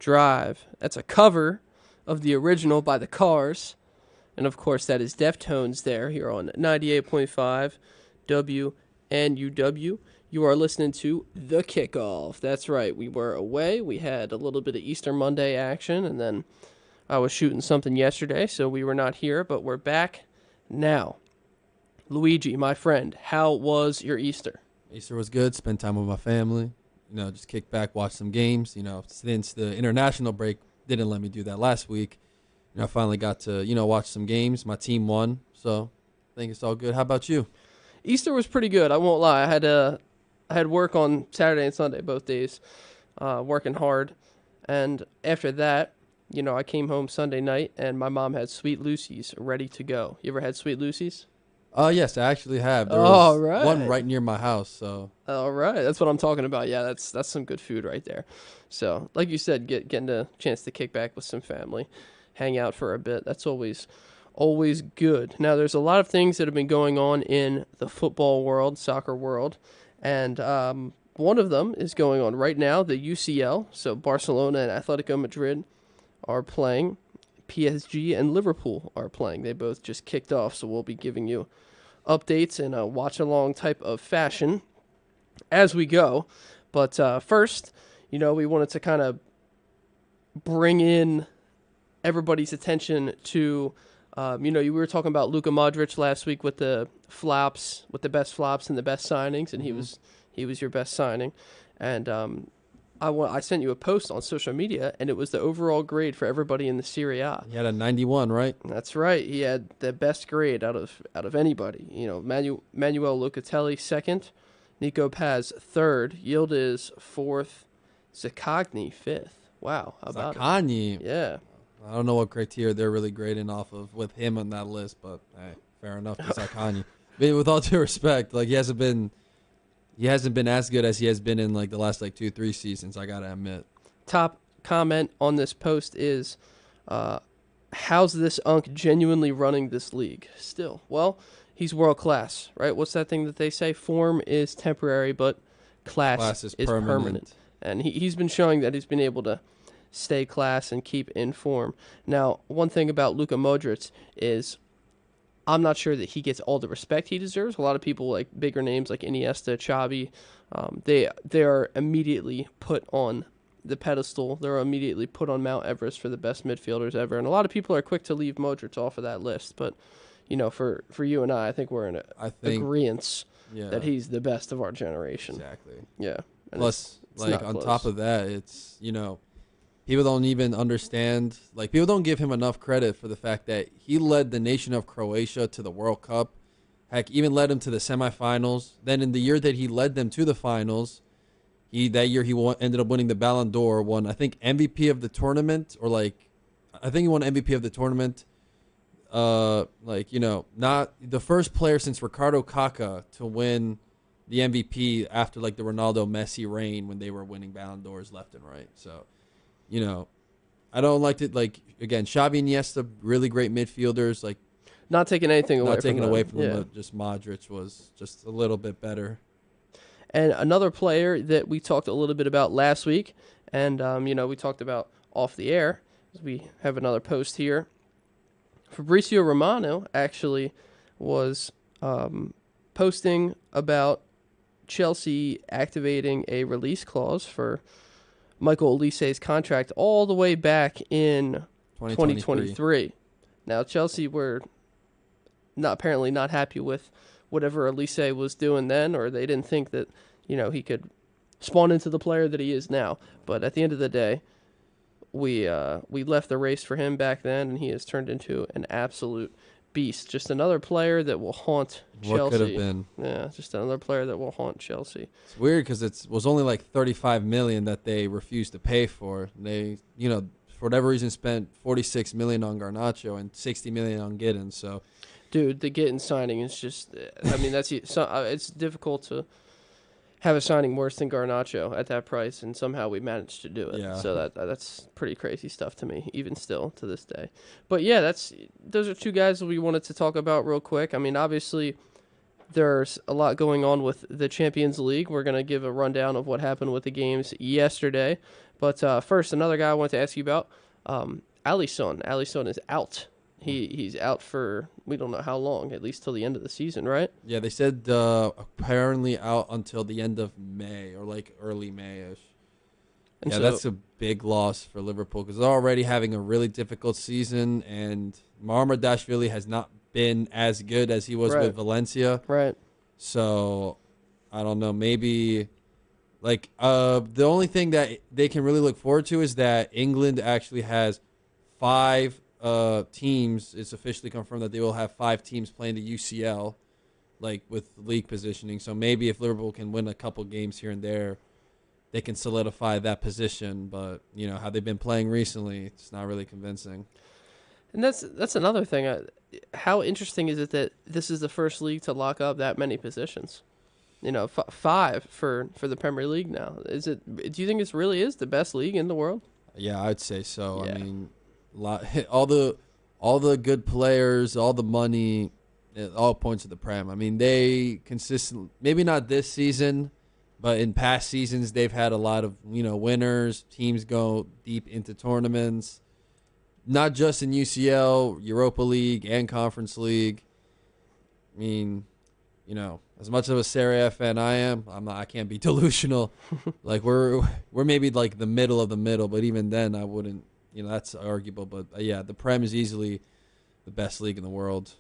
Drive. That's a cover of the original by the Cars. And of course, that is Deftones there here on 98.5 WNUW. You are listening to The Kickoff. That's right. We were away. We had a little bit of Easter Monday action, and then I was shooting something yesterday, so we were not here, but we're back now. Luigi, my friend, how was your Easter? Easter was good. Spent time with my family. Just kick back, watch some games. Since the international break didn't let me do that last week, I finally got to, watch some games. My team won, so I think it's all good. How about you? Easter was pretty good. I won't lie. I had work on Saturday and Sunday both days, working hard, and after that, I came home Sunday night and my mom had Sweet Lucy's ready to go. You ever had Sweet Lucy's? Yes, I actually have. There All was right. one right near my house, so. All right, that's what I'm talking about. Yeah, that's some good food right there. So, like you said, getting a chance to kick back with some family, hang out for a bit. That's always good. Now, there's a lot of things that have been going on in the football world, soccer world, and one of them is going on right now, the UCL. So, Barcelona and Atletico Madrid are playing. PSG and Liverpool are playing. They both just kicked off, so we'll be giving you updates in a watch-along type of fashion as we go. But first, we wanted to kind of bring in everybody's attention to, we were talking about Luka Modric last week with the flops, with the best flops and the best signings, and he was your best signing. And I sent you a post on social media, and it was the overall grade for everybody in the Serie A. He had a 91, right? That's right. He had the best grade out of anybody. Manuel Locatelli second, Nico Paz third, Yildiz fourth, Zaccagni fifth. Wow, how about Zaccagni? it? Yeah. I don't know what criteria they're really grading off of with him on that list, but hey, fair enough to Zaccagni. But with all due respect, he hasn't been as good as he has been in the last 2-3 seasons, I gotta admit. Top comment on this post is, how's this Unk genuinely running this league still? Well, he's world class, right? What's that thing that they say? Form is temporary, but class is permanent. And he's been showing that he's been able to stay class and keep in form. Now, one thing about Luka Modric is I'm not sure that he gets all the respect he deserves. A lot of people, like bigger names like Iniesta, Xavi, they are immediately put on the pedestal. They're immediately put on Mount Everest for the best midfielders ever. And a lot of people are quick to leave Modric off of that list. But, for you and I think we're in agreement that he's the best of our generation. Exactly. Yeah. And plus, on top of that, it's, people don't even understand, people don't give him enough credit for the fact that he led the nation of Croatia to the World Cup. Heck, even led them to the semifinals. Then in the year that he led them to the finals, that year he ended up winning the Ballon d'Or, won, I think, MVP of the tournament, or I think he won MVP of the tournament. Not the first player since Ricardo Kaká to win the MVP after the Ronaldo Messi reign when they were winning Ballon d'Ors left and right. So, I don't like to, again, Xavi and Iniesta, really great midfielders, not taking anything away from them. Not taking away from them, but just Modric was just a little bit better. And another player that we talked a little bit about last week, and, we talked about off the air, we have another post here. Fabrizio Romano actually was posting about Chelsea activating a release clause for Michael Olise's contract all the way back in 2023. Now, Chelsea were apparently not happy with whatever Olise was doing then, or they didn't think that, he could spawn into the player that he is now. But at the end of the day, we left the race for him back then, and he has turned into an absolute beast. Just another player that will haunt Chelsea. What could have been? Yeah, just another player that will haunt Chelsea. It's weird because it was only $35 million that they refused to pay for. They, for whatever reason, spent $46 million on Garnacho and $60 million on Giddens. So, dude, the Giddens signing is just. It's difficult to have a signing worse than Garnacho at that price, and somehow we managed to do it. Yeah. So that's pretty crazy stuff to me, even still to this day. But yeah, those are two guys that we wanted to talk about real quick. I mean, obviously, there's a lot going on with the Champions League. We're going to give a rundown of what happened with the games yesterday. But first, another guy I wanted to ask you about, Alisson. Alisson is out. He's out for, we don't know how long, at least till the end of the season, right? Yeah, they said apparently out until the end of May or like early May-ish. Yeah, that's a big loss for Liverpool because they're already having a really difficult season, and Mamardashvili has not been as good as he was with Valencia. Right. So, I don't know. Maybe, like, the only thing that they can really look forward to is that England actually has 5 teams. It's officially confirmed that they will have 5 teams playing the UCL, like, with league positioning. So, maybe if Liverpool can win a couple games here and there, they can solidify that position. But, you know, how they've been playing recently, it's not really convincing. And that's another thing. How interesting is it that this is the first league to lock up that many positions? You know, 5 for the Premier League now. Is it? Do you think it really is the best league in the world? Yeah, I'd say so. Yeah. I mean, all the good players, all the money, it all points to the Prem. I mean, they consistently, maybe not this season, but in past seasons they've had a lot of, you know, winners. Teams go deep into tournaments. Not just in UCL, Europa League, and Conference League. I mean, you know, as much of a Serie A fan I can't be delusional. Like we're maybe like the middle of the middle, but even then I wouldn't. You know, that's arguable. But yeah, the Prem is easily the best league in the world.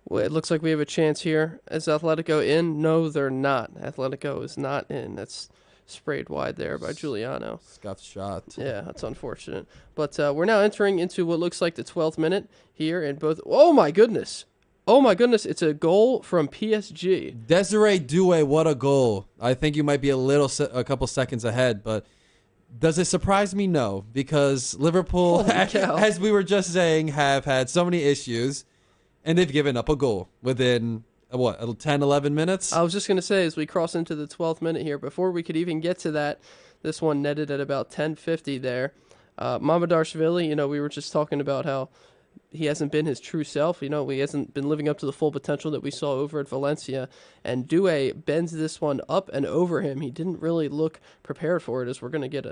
Well, it looks like we have a chance here. Is Atletico in? No, they're not. Atletico is not in. That's sprayed wide there by Giuliano. Scuffed shot. Yeah, that's unfortunate. But we're now entering into what looks like the 12th minute here in both. Oh, my goodness. Oh, my goodness. It's a goal from PSG. Desiree Doué, what a goal. I think you might be a couple seconds ahead, but does it surprise me? No, because Liverpool, as we were just saying, have had so many issues, and they've given up a goal within 10, 11 minutes? I was just going to say, as we cross into the 12th minute here, before we could even get to that, this one netted at about 10:50 there. Mamardashvili, you know, we were just talking about how he hasn't been his true self. You know, he hasn't been living up to the full potential that we saw over at Valencia. And Doué bends this one up and over him. He didn't really look prepared for it, as we're going to get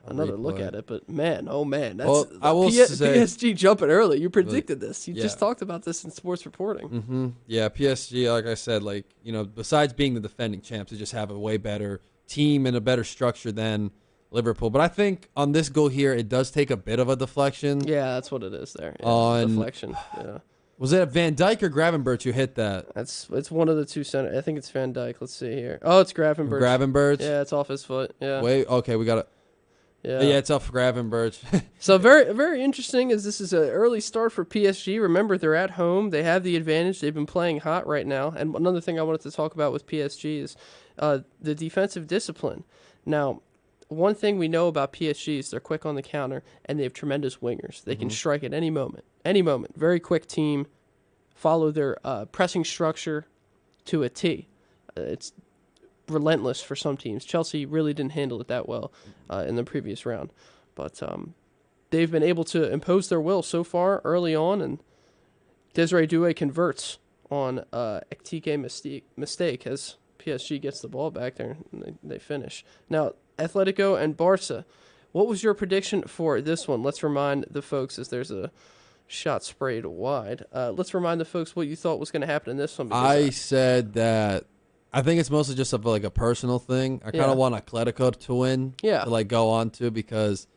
another look at it. But man, oh man, that's PSG jumping early. You predicted this. You just talked about this in sports reporting. Mm-hmm. Yeah, PSG, like I said, like, you know, besides being the defending champs, they just have a way better team and a better structure than Liverpool. But I think on this goal here, it does take a bit of a deflection. Yeah, that's what it is there. Yeah, on deflection. Yeah. Was it Van Dijk or Gravenberch who hit that? It's one of the two center. I think it's Van Dijk. Let's see here. Oh, it's Gravenberch. Gravenberch? Yeah, it's off his foot. Yeah. Wait, okay, we got it. Yeah, it's off Gravenberch. So very, very interesting, as this is an early start for PSG. Remember, they're at home. They have the advantage. They've been playing hot right now. And another thing I wanted to talk about with PSG is the defensive discipline. Now, one thing we know about PSG is they're quick on the counter, and they have tremendous wingers. They can strike at any moment. Any moment. Very quick team. Follow their pressing structure to a T. It's relentless for some teams. Chelsea really didn't handle it that well in the previous round. But they've been able to impose their will so far early on, and Desiree Doué converts on Ekitike mistake as PSG gets the ball back there and they finish. Now, Atletico and Barca, what was your prediction for this one? Let's remind the folks, as there's a shot sprayed wide. Let's remind the folks what you thought was going to happen in this one. I said that I think it's mostly just like a personal thing. I kind of want Atletico to win, to like go on to, because,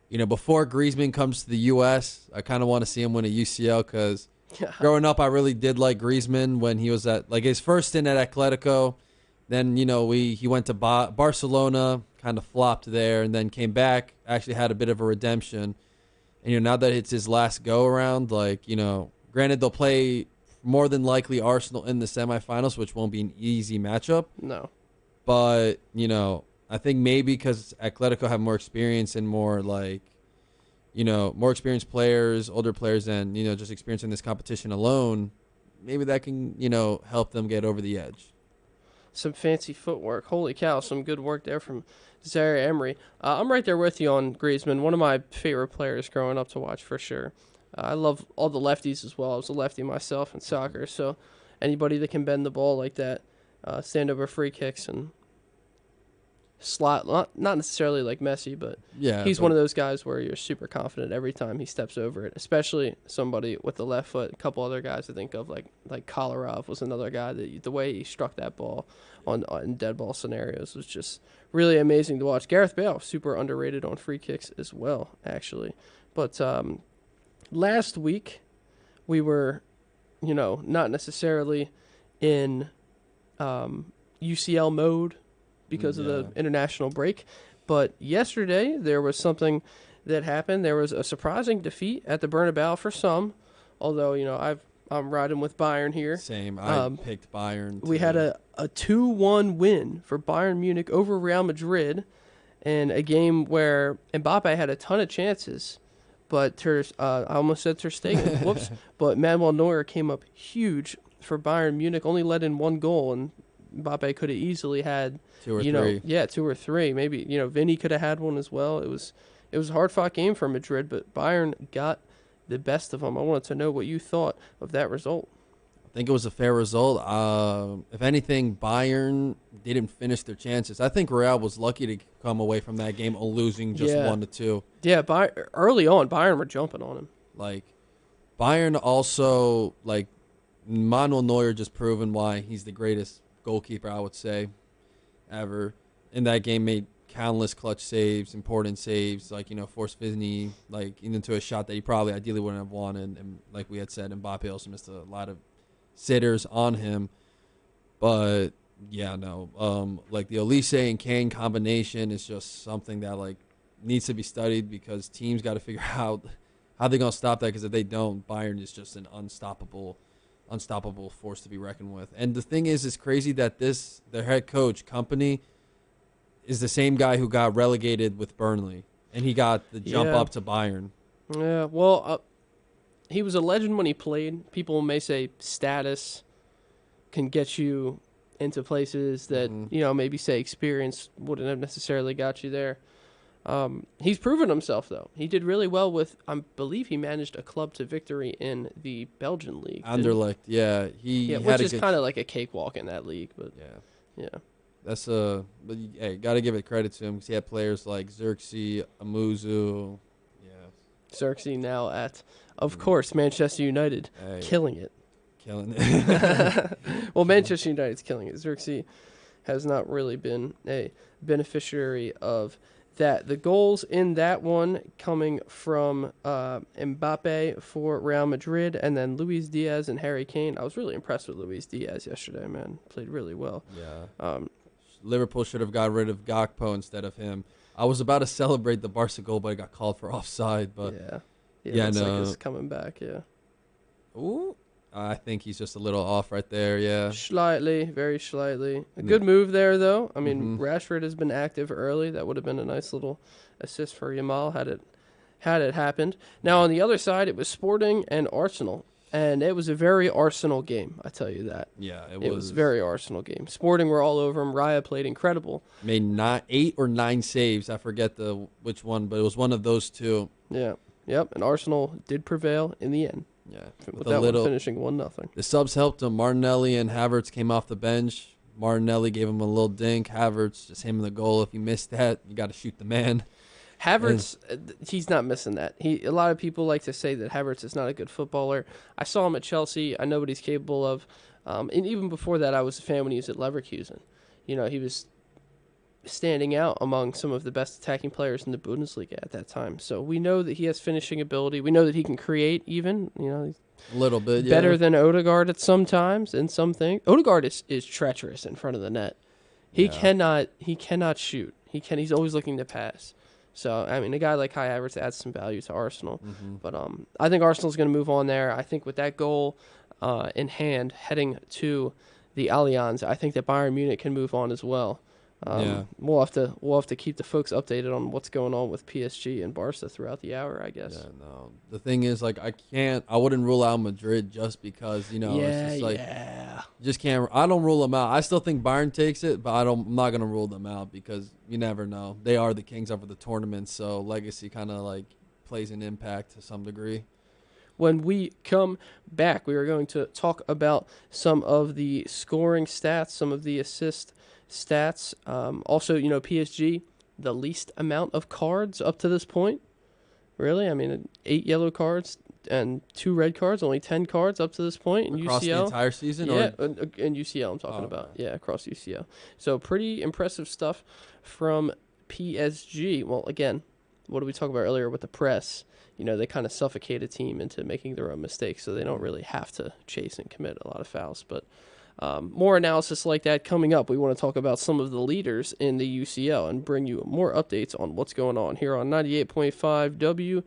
you know, before Griezmann comes to the U.S., I kind of want to see him win a UCL because growing up, I really did like Griezmann when he was at like his first stint at Atletico. Then, you know, he went to Barcelona, kind of flopped there, and then came back, actually had a bit of a redemption. And, you know, now that it's his last go-around, like, you know, granted they'll play more than likely Arsenal in the semifinals, which won't be an easy matchup. No. But, you know, I think maybe because Atletico have more experience and more, like, you know, more experienced players, older players, and, you know, just experience in this competition alone, maybe that can, you know, help them get over the edge. Some fancy footwork. Holy cow, some good work there from Zaire Emery. I'm right there with you on Griezmann, one of my favorite players growing up to watch for sure. I love all the lefties as well. I was a lefty myself in soccer, so Anybody that can bend the ball like that, stand over free kicks and slot, not necessarily like Messi, but he's one of those guys where you're super confident every time he steps over it, especially somebody with the left foot. A couple other guys I think of, like Kolarov was another guy that the way he struck that ball in dead ball scenarios was just really amazing to watch. Gareth Bale, super underrated on free kicks as well, actually. But last week we were, not necessarily in UCL mode because of the international break. But yesterday, there was something that happened. There was a surprising defeat at the Bernabeu for some, although, I'm riding with Bayern here. Same. I picked Bayern. We had a 2-1 win for Bayern Munich over Real Madrid in a game where Mbappe had a ton of chances, but I almost said Ter Stegen. Whoops. But Manuel Neuer came up huge for Bayern Munich, only let in 1 goal, and Mbappe could have easily had 2 or 3. Yeah, 2 or 3. Maybe, Vinny could have had one as well. It was a hard-fought game for Madrid, but Bayern got the best of them. I wanted to know what you thought of that result. I think it was a fair result. If anything, Bayern didn't finish their chances. I think Real was lucky to come away from that game losing just 1-2. Yeah, early on, Bayern were jumping on him. Like, Bayern also, like, Manuel Neuer just proven why he's the greatest goalkeeper, I would say, ever. In that game, made countless clutch saves, important saves, like, forced Vinny, like, into a shot that he probably ideally wouldn't have wanted. And like we had said, Mbappe also missed a lot of sitters on him. But, like, the Olise and Kane combination is just something that, like, needs to be studied because teams got to figure out how they're going to stop that, because if they don't, Bayern is just an unstoppable force to be reckoned with. And the thing is, it's crazy that their head coach, Company, is the same guy who got relegated with Burnley, and he got the jump up to Bayern. Yeah, well, he was a legend when he played. People may say status can get you into places that, maybe say experience wouldn't have necessarily got you there. He's proven himself, though. He did really well with, I believe he managed a club to victory in the Belgian league. Anderlecht, which is kind of like a cakewalk in that league. But yeah. That's but hey, got to give it credit to him because he had players like Xerxes, Amuzu. Yeah. Xerxes now at, of course, Manchester United, killing it. Well, Manchester United's killing it. Xerxes has not really been a beneficiary of that. The goals in that one coming from Mbappe for Real Madrid, and then Luis Diaz and Harry Kane. I was really impressed with Luis Diaz yesterday, man. Played really well. Yeah. Liverpool should have got rid of Gakpo instead of him. I was about to celebrate the Barca goal, but I got called for offside. But like he's coming back. Yeah. Ooh. I think he's just a little off right there, yeah. Slightly, very slightly. A good move there, though. I mean, Rashford has been active early. That would have been a nice little assist for Yamal had it happened. Now, on the other side, it was Sporting and Arsenal. And it was a very Arsenal game, I tell you that. Yeah, it was a very Arsenal game. Sporting were all over him. Raya played incredible. Made 8 or 9 saves. I forget which one, but it was one of those two. Yeah. Yep, and Arsenal did prevail in the end. Yeah, with that one finishing 1-0. The subs helped him. Martinelli and Havertz came off the bench. Martinelli gave him a little dink. Havertz, just him in the goal. If you missed that, you got to shoot the man. Havertz, he's not missing that. A lot of people like to say that Havertz is not a good footballer. I saw him at Chelsea. I know what he's capable of. And even before that, I was a fan when he was at Leverkusen. He was standing out among some of the best attacking players in the Bundesliga at that time. So we know that he has finishing ability. We know that he can create even, a little bit, better than Odegaard at some times and some things. Odegaard is treacherous in front of the net. He cannot shoot. He's always looking to pass. So, I mean, a guy like Kai Havertz adds some value to Arsenal. But I think Arsenal's going to move on there. I think with that goal in hand heading to the Allianz, I think that Bayern Munich can move on as well. We'll have to keep the folks updated on what's going on with PSG and Barca throughout the hour, I guess. Yeah, no. The thing is, like, I wouldn't rule out Madrid just because, it's just like, just can't. I don't rule them out. I still think Bayern takes it, but I'm not gonna rule them out because you never know. They are the kings of the tournament, so legacy kind of like plays an impact to some degree. When we come back, we are going to talk about some of the scoring stats, some of the assist stats. Also, PSG, the least amount of cards up to this point. Really? I mean, 8 yellow cards and 2 red cards, only 10 cards up to this point in across UCL. The entire season? Yeah, in UCL I'm talking about. Yeah, across UCL. So pretty impressive stuff from PSG. Well, again, what did we talk about earlier with the press? They kind of suffocate a team into making their own mistakes, so they don't really have to chase and commit a lot of fouls. But more analysis like that coming up. We want to talk about some of the leaders in the UCL and bring you more updates on what's going on here on 98.5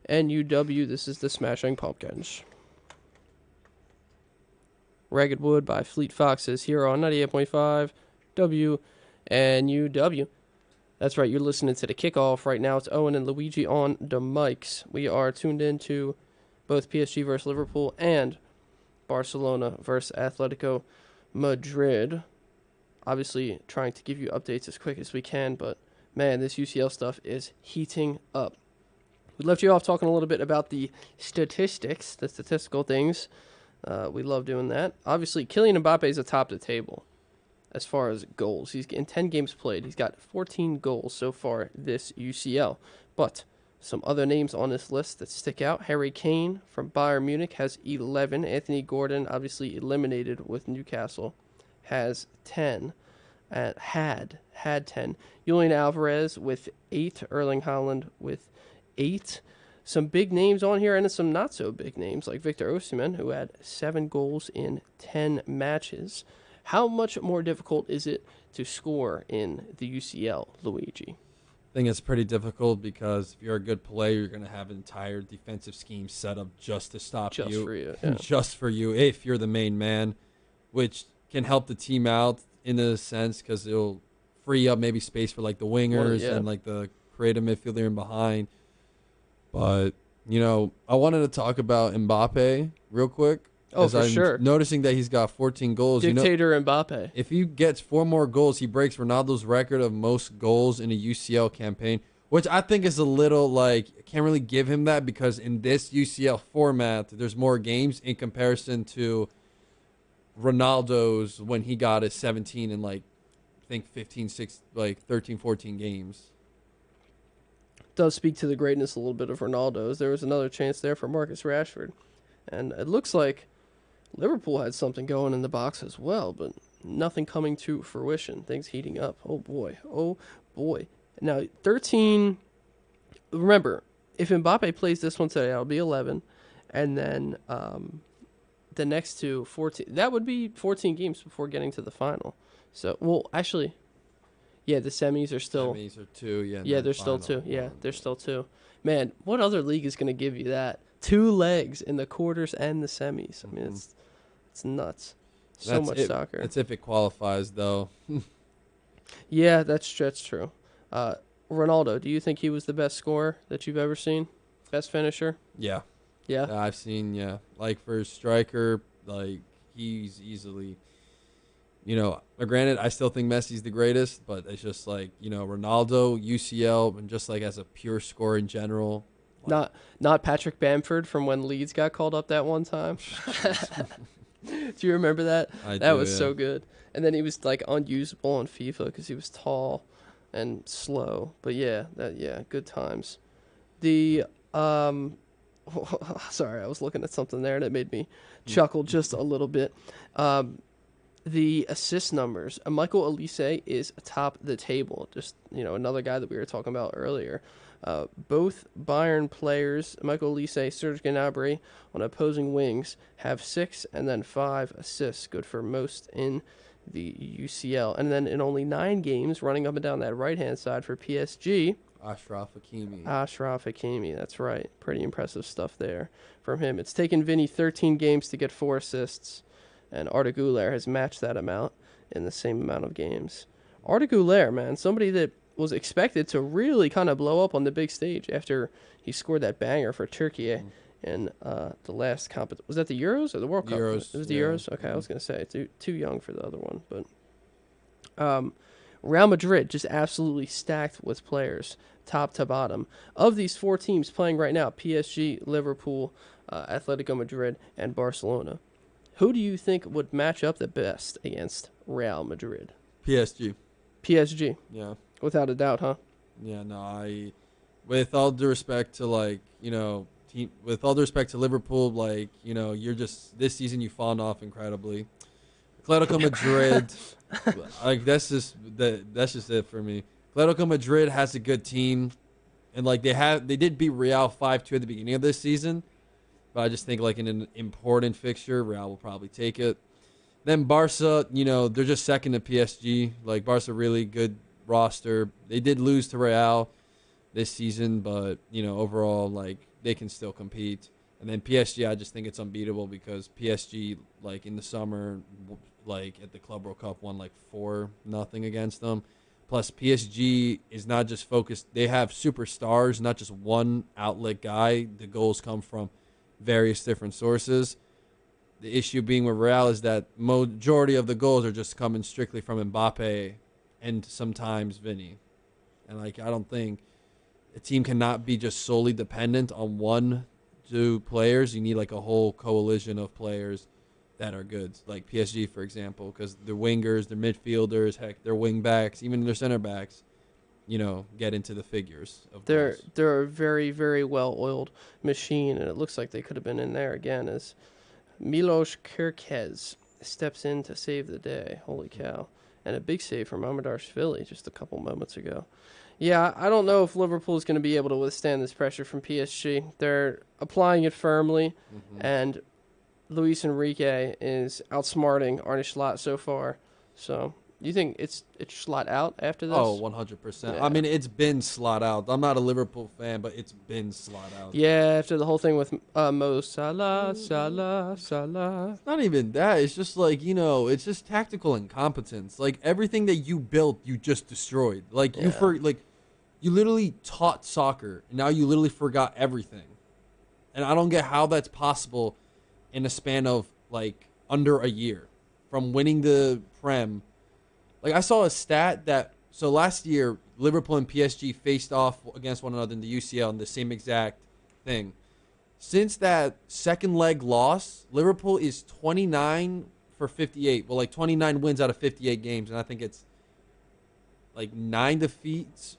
WNUW. This is the Smashing Pumpkins. Ragged Wood by Fleet Foxes here on 98.5 WNUW. That's right, you're listening to the Kickoff right now. It's Owen and Luigi on the mics. We are tuned into both PSG versus Liverpool and Barcelona versus Atletico Madrid. Obviously, trying to give you updates as quick as we can, but man, this UCL stuff is heating up. We left you off talking a little bit about the statistics, the statistical things. We love doing that. Obviously, Kylian Mbappe is atop the table as far as goals. He's in 10 games played. He's got 14 goals so far this UCL. But some other names on this list that stick out. Harry Kane from Bayern Munich has 11. Anthony Gordon, obviously eliminated with Newcastle, has 10. Had 10. Julian Alvarez with 8. Erling Haaland with 8. Some big names on here and then some not so big names like Victor Osimhen, who had 7 goals in 10 matches. How much more difficult is it to score in the UCL, Luigi? I think it's pretty difficult because if you're a good player, you're going to have an entire defensive scheme set up just to stop you. Just for you, yeah. Just for you, if you're the main man, which can help the team out in a sense because it'll free up maybe space for like the wingers and like the creative midfielder in behind. But, I wanted to talk about Mbappe real quick. Oh, for sure. Noticing that he's got 14 goals. Dictator Mbappe. If he gets 4 more goals, he breaks Ronaldo's record of most goals in a UCL campaign, which I think is a little I can't really give him that because in this UCL format, there's more games in comparison to Ronaldo's when he got his 17 in I think 13, 14 games. Does speak to the greatness a little bit of Ronaldo's. There was another chance there for Marcus Rashford. And it looks like Liverpool had something going in the box as well, but nothing coming to fruition. Things heating up. Oh, boy. Now, 13. Remember, if Mbappe plays this one today, it'll be 11. And then the next two, 14. That would be 14 games before getting to the final. So, well, actually, yeah, the semis are still. Semis are 2, yeah. Yeah, there's still 2. Yeah, there's still 2. Man, what other league is going to give you that? 2 legs in the quarters and the semis. I mean, it's nuts. So much soccer. That's if it qualifies, though. Yeah, that's true. Ronaldo, do you think he was the best scorer that you've ever seen? Best finisher? Yeah. Yeah? I've seen, yeah. For a striker, he's easily... granted, I still think Messi's the greatest, but it's just Ronaldo, UCL, and just as a pure scorer in general... Not Patrick Bamford from when Leeds got called up that one time. Do you remember that? That was so good. And then he was unusable on FIFA because he was tall and slow. But good times. The sorry, I was looking at something there and it made me chuckle just a little bit. The assist numbers. Michael Olise is atop the table. Just another guy that we were talking about earlier. Both Bayern players, Michael Olise, Serge Gnabry, on opposing wings, have 6 and then 5 assists, good for most in the UCL. And then in only 9 games, running up and down that right-hand side for PSG, Achraf Hakimi, that's right. Pretty impressive stuff there from him. It's taken Vinny 13 games to get 4 assists, and Arda Güler has matched that amount in the same amount of games. Arda Güler, man, somebody that was expected to really kind of blow up on the big stage after he scored that banger for Turkey in the last competition. Was that the Euros or the World Cup? Euros. It was the Euros? Okay, I was going to say, too young for the other one. But Real Madrid just absolutely stacked with players, top to bottom. Of these 4 teams playing right now, PSG, Liverpool, Atletico Madrid and Barcelona. Who do you think would match up the best against Real Madrid? PSG. PSG. Yeah. Without a doubt, huh? Yeah, no, with all due respect to with all due respect to Liverpool, you're just this season you've fallen off incredibly. Atletico Madrid, that's just it for me. Atletico Madrid has a good team, and they did beat Real 5-2 at the beginning of this season, but I just think in an important fixture, Real will probably take it. Then Barca, they're just second to PSG. Barca, really good roster. They did lose to Real this season, but overall, they can still compete. And then PSG, I just think it's unbeatable because PSG, in the summer, at the Club World Cup, won 4-0 against them. Plus, PSG is not just focused; they have superstars, not just one outlet guy. The goals come from various different sources. The issue being with Real is that majority of the goals are just coming strictly from Mbappe and sometimes Vinny. And I don't think a team cannot be just solely dependent on 1-2 players. You need a whole coalition of players that are good. Like PSG, for example, because their wingers, their midfielders, heck, their wing backs, even their center backs, get into the figures of goals. They're a very, very well-oiled machine, and it looks like they could have been in there again as Milos Kerkez steps in to save the day. Holy cow. And a big save from Amadashvili just a couple moments ago. Yeah, I don't know if Liverpool is going to be able to withstand this pressure from PSG. They're applying it firmly, and Luis Enrique is outsmarting Arne Slot so far. So, do you think it's Slot out after this? Oh, 100%. Yeah. I mean, it's been Slot out. I'm not a Liverpool fan, but it's been Slot out. Yeah, after the whole thing with Mo Salah. It's not even that. It's just it's just tactical incompetence. Everything that you built, you just destroyed. You literally taught soccer, and now you literally forgot everything. And I don't get how that's possible in a span of under a year from winning the Prem. I saw a stat that last year Liverpool and PSG faced off against one another in the UCL in the same exact thing. Since that second leg loss, Liverpool is 29 for 58. Well, 29 wins out of 58 games, and I think it's 9 defeats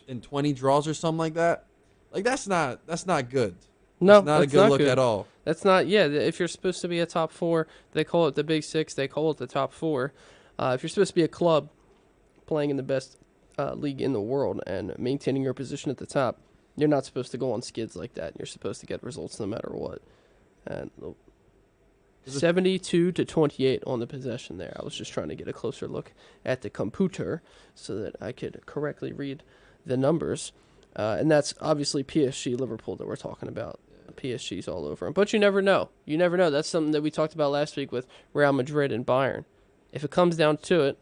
and 20 draws or something like that. That's not good. No, it's not a good look at all. That's not. Yeah, if you're supposed to be a top four, they call it the Big Six. They call it the top four. If you're supposed to be a club playing in the best league in the world and maintaining your position at the top, you're not supposed to go on skids like that. You're supposed to get results no matter what. And 72-28 on the possession there. I was just trying to get a closer look at the computer so that I could correctly read the numbers. And that's obviously PSG Liverpool that we're talking about. PSG's all over them. But you never know. You never know. That's something that we talked about last week with Real Madrid and Bayern. If it comes down to it,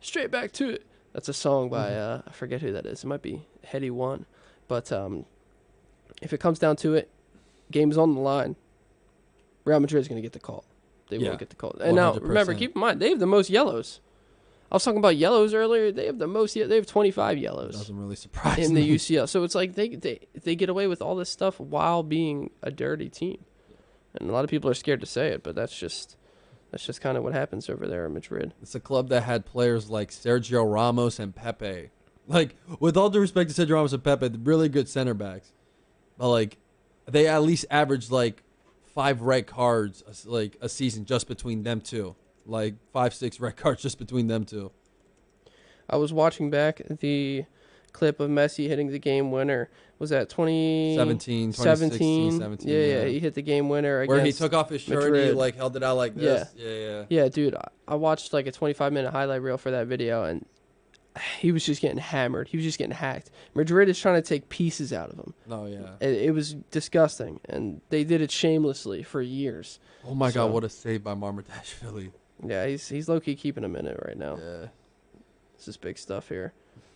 straight back to it. That's a song by, I forget who that is. It might be Heady One. But if it comes down to it, game's on the line. Real Madrid's going to get the call. They will get the call. And 100%. Now, remember, keep in mind, they have the most yellows. I was talking about yellows earlier. They have the most. They have 25 yellows. Doesn't really surprise me. In the UCL. So it's they get away with all this stuff while being a dirty team. And a lot of people are scared to say it, but that's just kind of what happens over there in Madrid. It's a club that had players like Sergio Ramos and Pepe. With all due respect to Sergio Ramos and Pepe, really good center backs. But they at least averaged 5 red cards a season just between them two. 5-6 red cards just between them two. I was watching back the clip of Messi hitting the game winner. Was that 2017? 17. Yeah, he hit the game winner against where he took off his shirt Madrid. And he held it out like this. Yeah, dude. I watched a 25-minute highlight reel for that video, and he was just getting hammered. He was just getting hacked. Madrid is trying to take pieces out of him. Oh, yeah. It was disgusting, and they did it shamelessly for years. Oh, my God, what a save by Marmardashvili. Yeah, he's low-key keeping him in it right now. Yeah. This is big stuff here.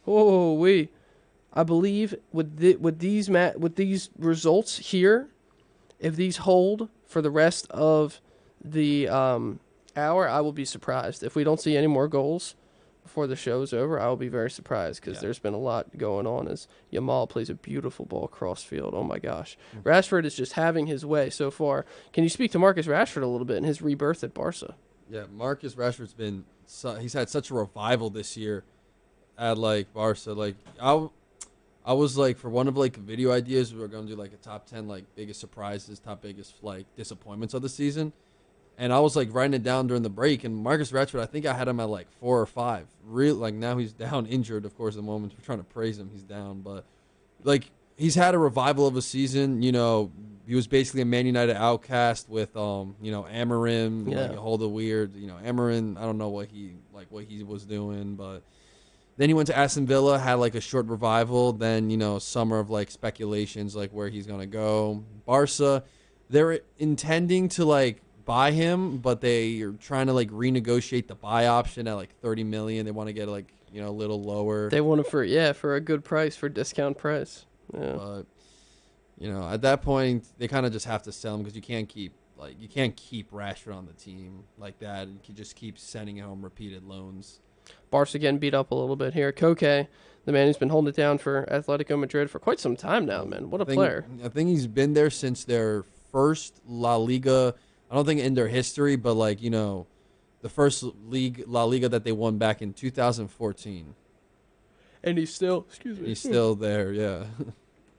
I believe with these results here, if these hold for the rest of the hour, I will be surprised if we don't see any more goals before the show's over, I will be very surprised because there's been a lot going on as Yamal plays a beautiful ball cross field. Oh my gosh. Rashford is just having his way so far. Can you speak to Marcus Rashford a little bit and his rebirth at Barca? Yeah, Marcus Rashford's been he's had such a revival this year at like Barca. Like I was like, for one of like video ideas, we were gonna do like a top 10 like biggest surprises, top biggest like disappointments of the season. And I was like writing it down during the break, and Marcus Rashford, I think I had him at like 4 or 5. Like now he's down injured, of course, at the moment. We're trying to praise him, he's down, but like he's had a revival of a season. You know, he was basically a Man United outcast with you know, Amarim, like all the weird, you know, Amarim, I don't know what he was doing, but then he went to Aston Villa, had like a short revival, then, you know, summer of like speculations like where he's going to go. Barca, they're intending to like buy him, but they are trying to like renegotiate the buy option at like 30 million. They want to get like, you know, a little lower. They want him for a good price, for discount price. Yeah. But you know, at that point, they kind of just have to sell him because you can't keep Rashford on the team like that. You can just keep sending home repeated loans. Barca getting beat up a little bit here. Koke, the man who's been holding it down for Atletico Madrid for quite some time now, man. What a player. I think he's been there since their first La Liga. I don't think in their history, but like, you know, the first La Liga that they won back in 2014. And he's still, He's still there, yeah.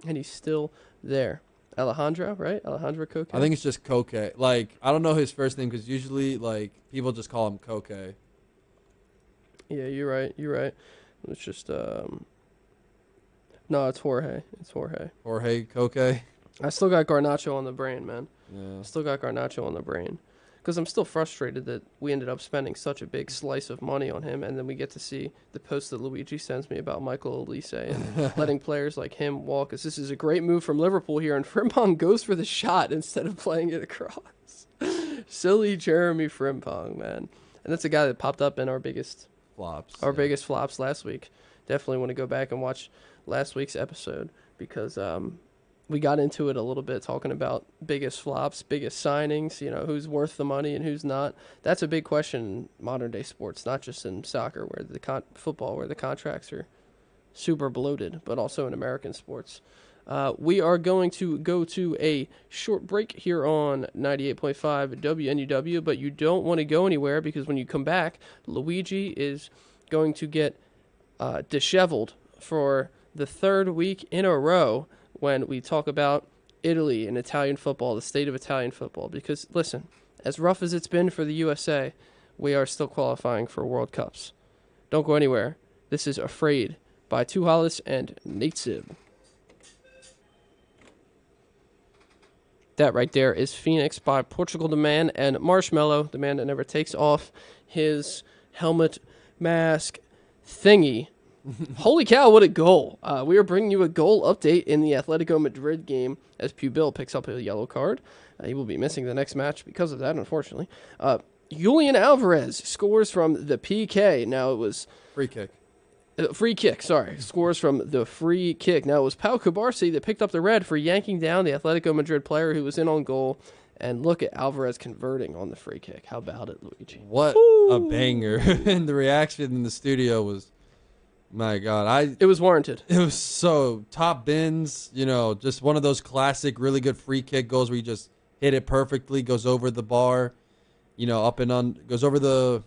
And he's still there. Alejandro, right? Alejandro Koke? I think it's just Koke. Like, I don't know his first name because usually, like, people just call him Koke. Yeah, you're right. It's just, no, it's Jorge. Jorge Koke. I still got Garnacho on the brain, man. Yeah. Still got Garnacho on the brain. Because I'm still frustrated that we ended up spending such a big slice of money on him, and then we get to see the post that Luigi sends me about Michael Olise and letting players like him walk. Because this is a great move from Liverpool here, and Frimpong goes for the shot instead of playing it across. Silly Jeremy Frimpong, man. And that's a guy that popped up in our biggest flops last week. Definitely want to go back and watch last week's episode because we got into it a little bit talking about biggest flops, biggest signings, you know, who's worth the money and who's not. That's a big question in modern day sports, not just in soccer where football where the contracts are super bloated, but also in American sports. We are going to go to a short break here on 98.5 WNUW, but you don't want to go anywhere because when you come back, Luigi is going to get disheveled for the third week in a row when we talk about Italy and Italian football, the state of Italian football. Because, listen, as rough as it's been for the USA, we are still qualifying for World Cups. Don't go anywhere. This is Afraid by Two Hollis and Nate Sib. That right there is Phoenix by Portugal the Man and Marshmallow, the man that never takes off his helmet mask thingy. Holy cow, what a goal. We are bringing you a goal update in the Atletico Madrid game as Pubil picks up a yellow card. He will be missing the next match because of that, unfortunately. Julian Alvarez scores from the PK. Now it was... Free kick. Scores from the free kick. Now it was Pau Cubarsí that picked up the red for yanking down the Atletico Madrid player who was in on goal. And look at Alvarez converting on the free kick. How about it, Luigi? What a banger. And the reaction in the studio was... My God, it was warranted. It was so top bins, you know, just one of those classic, really good free kick goals where you just hit it perfectly, goes over the bar, you know, up and on, goes over the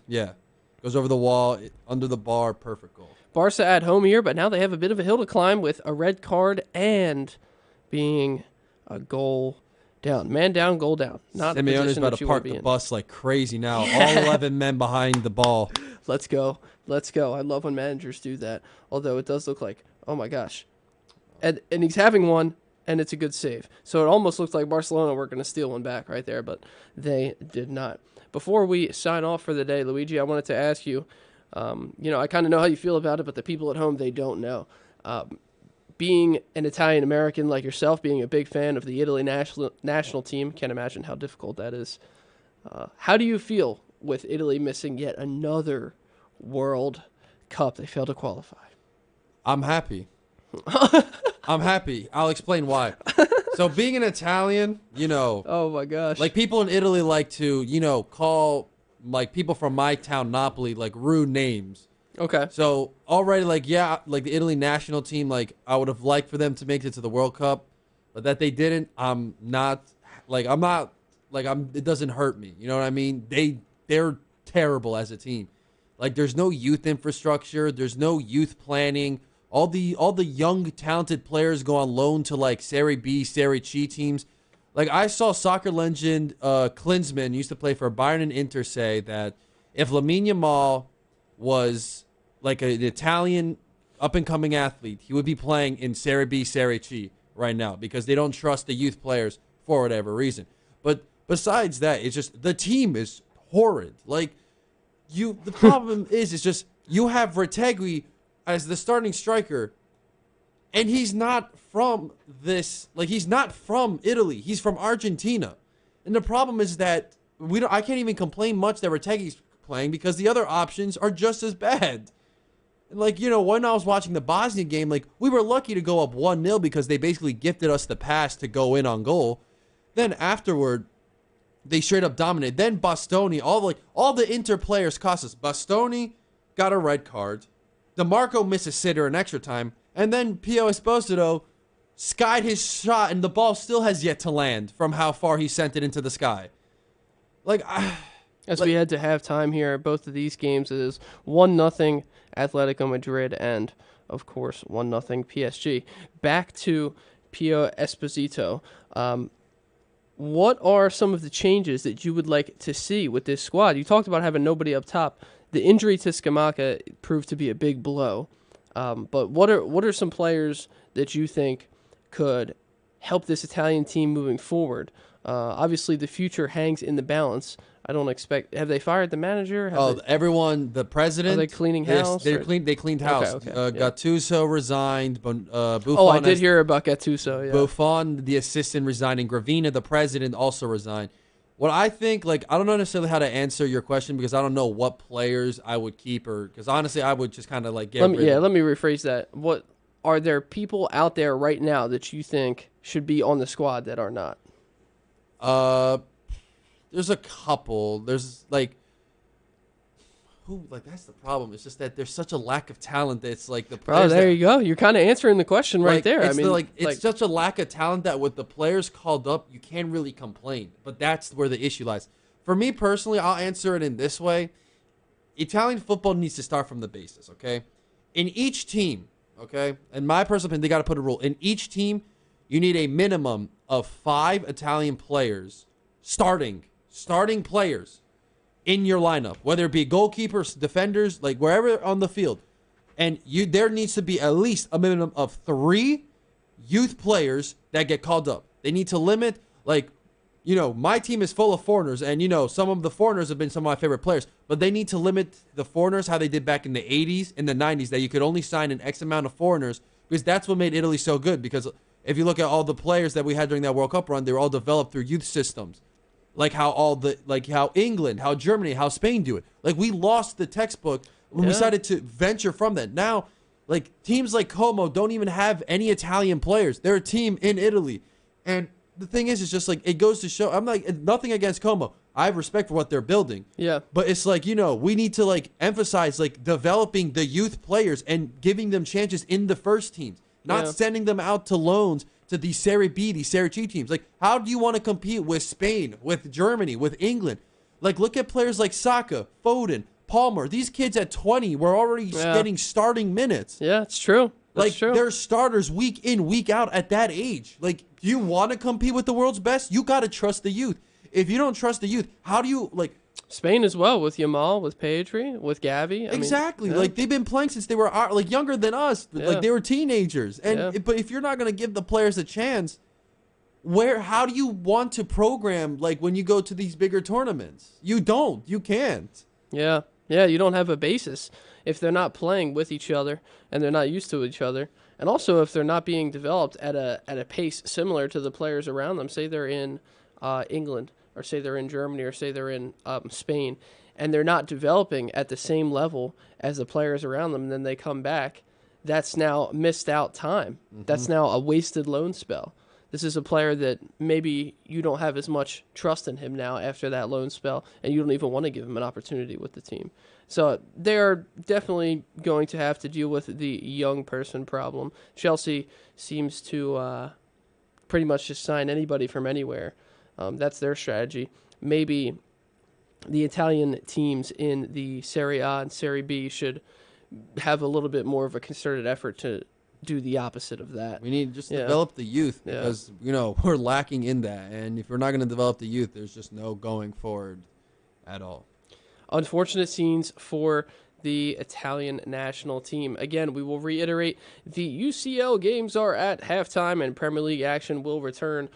wall, under the bar, perfect goal. Barca at home here, but now they have a bit of a hill to climb with a red card and being a goal down. Man down, goal down. Not Simeone's about to park the bus like crazy now. Yeah. All 11 men behind the ball. Let's go. I love when managers do that. Although it does look like, oh my gosh. And he's having one, and it's a good save. So it almost looks like Barcelona were going to steal one back right there, but they did not. Before we sign off for the day, Luigi, I wanted to ask you, you know, I kind of know how you feel about it, but the people at home, they don't know. Being an Italian-American like yourself, being a big fan of the Italy national team, can't imagine how difficult that is. How do you feel with Italy missing yet another World Cup? They failed to qualify. I'm happy. I'll explain why. So being an Italian, you know. Oh, my gosh. Like people in Italy like to, you know, call like people from my town, Napoli, like rude names. Okay. So already, like, yeah, like the Italy national team, like I would have liked for them to make it to the World Cup, but that they didn't. I'm not like I'm. It doesn't hurt me. You know what I mean? They're terrible as a team. Like there's no youth infrastructure. There's no youth planning. All the young talented players go on loan to like Serie B, Serie C teams. Like I saw soccer legend Klinsmann used to play for Bayern and Inter say that if Lamine Yamal was like an Italian up and coming athlete, he would be playing in Serie B, Serie C right now because they don't trust the youth players for whatever reason. But besides that, it's just the team is horrid. Like the problem is just you have Retegui as the starting striker, and he's not from he's not from Italy. He's from Argentina. And the problem is that I can't even complain much that Retegui's playing because the other options are just as bad. And when I was watching the Bosnia game, like we were lucky to go up 1-0 because they basically gifted us the pass to go in on goal. Then afterward, they straight up dominated. Then Bastoni, all the Inter players cost us. Bastoni got a red card. DeMarco missed a sitter in extra time. And then Pio Esposito skied his shot, and the ball still has yet to land from how far he sent it into the sky. We head to halftime here, both of these games is 1-0 Atletico Madrid and, of course, 1-0 PSG. Back to Pio Esposito. What are some of the changes that you would like to see with this squad? You talked about having nobody up top. The injury to Scamacca proved to be a big blow. But what are some players that you think could help this Italian team moving forward? Obviously, the future hangs in the balance. I don't expect. Have they fired the manager? Everyone, the president. Are they cleaning house? They cleaned house. Okay, Gattuso resigned. Buffon. Oh, I did hear about Gattuso. Yeah. Buffon, the assistant, resigned, and Gravina, the president, also resigned. What I think, I don't know necessarily how to answer your question because I don't know what players I would keep because honestly, I would just kind of get rid of. Let me rephrase that. What are there people out there right now that you think should be on the squad that are not? There's a couple. There's that's the problem. It's just that there's such a lack of talent that it's the players. Oh, there you go. You're kind of answering the question right there. It's such a lack of talent that with the players called up, you can't really complain. But that's where the issue lies. For me personally, I'll answer it in this way. Italian football needs to start from the basis, okay? In each team, okay? In my personal opinion, they got to put a rule. In each team, you need a minimum of 5 Italian players starting players in your lineup, whether it be goalkeepers, defenders, wherever on the field. And there needs to be at least a minimum of 3 youth players that get called up. They need to limit, my team is full of foreigners, and, some of the foreigners have been some of my favorite players, but they need to limit the foreigners how they did back in the 80s and the 90s, that you could only sign an X amount of foreigners, because that's what made Italy so good, because if you look at all the players that we had during that World Cup run, they were all developed through youth systems. How England, how Germany, how Spain do it. We lost the textbook when we decided to venture from that. Now, teams like Como don't even have any Italian players. They're a team in Italy. And the thing is, it's just it goes to show, I'm nothing against Como. I have respect for what they're building. Yeah. But it's we need to emphasize developing the youth players and giving them chances in the first teams, not sending them out to loans to the Serie B, the Serie C teams. How do you want to compete with Spain, with Germany, with England? Look at players like Saka, Foden, Palmer. These kids at 20 were already getting starting minutes. Yeah, it's true. That's true. They're starters week in, week out at that age. Do you want to compete with the world's best? You got to trust the youth. If you don't trust the youth, how do you, Spain as well, with Yamal, with Pedri, with Gavi. Exactly. They've been playing since they were younger than us. They were teenagers. But if you're not going to give the players a chance, how do you want to program when you go to these bigger tournaments? You don't. You can't. Yeah. Yeah, you don't have a basis if they're not playing with each other and they're not used to each other. And also if they're not being developed at a pace similar to the players around them. Say they're in England, or say they're in Germany, or say they're in Spain, and they're not developing at the same level as the players around them, and then they come back, that's now missed out time. Mm-hmm. That's now a wasted loan spell. This is a player that maybe you don't have as much trust in him now after that loan spell, and you don't even want to give him an opportunity with the team. So they're definitely going to have to deal with the young person problem. Chelsea seems to pretty much just sign anybody from anywhere. That's their strategy. Maybe the Italian teams in the Serie A and Serie B should have a little bit more of a concerted effort to do the opposite of that. We need just develop the youth because, we're lacking in that. And if we're not going to develop the youth, there's just no going forward at all. Unfortunate scenes for the Italian national team. Again, we will reiterate the UCL games are at halftime and Premier League action will return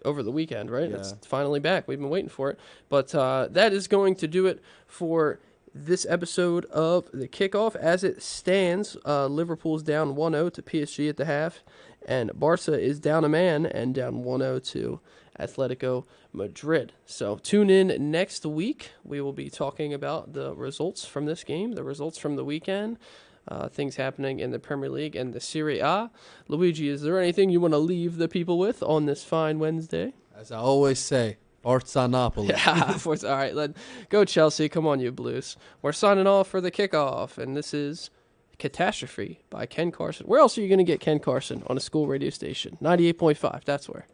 over the weekend, right? Yeah. It's finally back. We've been waiting for it. But that is going to do it for this episode of the Kickoff. As it stands, Liverpool's down 1-0 to PSG at the half, and Barca is down a man and down 1-0 to Atletico Madrid. So tune in next week. We will be talking about the results from this game, the results from the weekend, things happening in the Premier League and the Serie A. Luigi, is there anything you want to leave the people with on this fine Wednesday? As I always say, Forza Napoli. Yeah, Forza. All right, go Chelsea. Come on, you Blues. We're signing off for the Kickoff, and this is Catastrophe by Ken Carson. Where else are you going to get Ken Carson on a school radio station? 98.5, that's where.